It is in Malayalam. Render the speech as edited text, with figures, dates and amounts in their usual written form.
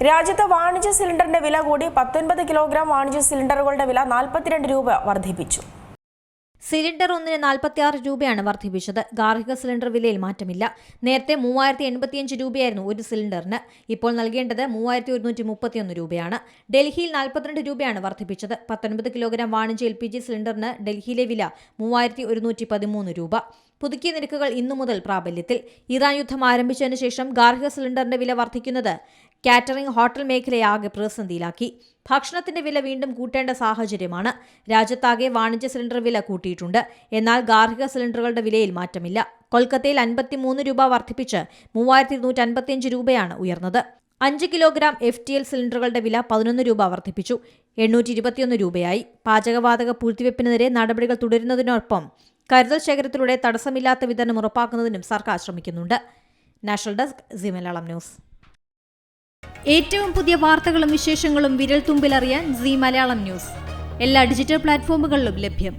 രാജ്യത്തെ വാണിജ്യ സിലിണ്ടറിന്റെ വില കൂടി 19 കിലോഗ്രാം വാണിജ്യ സിലിണ്ടറുകളുടെ വില 42 രൂപ വർദ്ധിപ്പിച്ചു. സിലിണ്ടർ ഒന്നിന് 46 രൂപയാണ് വർദ്ധിപ്പിച്ചത്. ഗാർഹിക സിലിണ്ടർ വിലയിൽ മാറ്റമില്ല. നേരത്തെ 3085 രൂപയായിരുന്നു ഒരു സിലിണ്ടറിന്. ഇപ്പോൾ നൽകേണ്ടത് 3131 രൂപയാണ്. ഡൽഹിയിൽ 42 രൂപയാണ് വർദ്ധിപ്പിച്ചത്. 19 കിലോഗ്രാം വാണിജ്യ LPG സിലിണ്ടറിന് ഡൽഹിയിലെ വില 3113 രൂപ. പുതുക്കിയ നിരക്കുകൾ ഇന്നു മുതൽ പ്രാബല്യത്തിൽ. ഇറാൻ യുദ്ധം ആരംഭിച്ചതിനു ശേഷം ഗാർഹിക സിലിണ്ടറിന്റെ വില വർദ്ധിക്കുന്നത് കാറ്ററിംഗ്, ഹോട്ടൽ മേഖലയെ ആകെ പ്രതിസന്ധിയിലാക്കി. ഭക്ഷണത്തിന്റെ വില വീണ്ടും കൂട്ടേണ്ട സാഹചര്യമാണ്. രാജ്യത്താകെ വാണിജ്യ സിലിണ്ടർ വില കൂട്ടിയിട്ടുണ്ട്. എന്നാൽ ഗാർഹിക സിലിണ്ടറുകളുടെ വിലയിൽ മാറ്റമില്ല. കൊൽക്കത്തയിൽ 53 രൂപ വർദ്ധിപ്പിച്ച് 3255 രൂപയാണ് ഉയർന്നത്. 5 കിലോഗ്രാം FTL സിലിണ്ടറുകളുടെ വില 11 രൂപ വർദ്ധിപ്പിച്ചു. 821 രൂപയായി. പാചകവാതക പൂഴ്ത്തിവെപ്പിനെതിരെ നടപടികൾ തുടരുന്നതിനൊപ്പം കരുതൽ ശേഖരത്തിലൂടെ തടസ്സമില്ലാത്ത വിതരണം ഉറപ്പാക്കുന്നതിനും സർക്കാർ ശ്രമിക്കുന്നുണ്ട്. National desk, C Malayalam news. ഏറ്റവും പുതിയ വാർത്തകളും വിശേഷങ്ങളും വിരൽ തുമ്പിലറിയാൻ സി മലയാളം ന്യൂസ് എല്ലാ ഡിജിറ്റൽ പ്ലാറ്റ്ഫോമുകളിലും ലഭ്യം.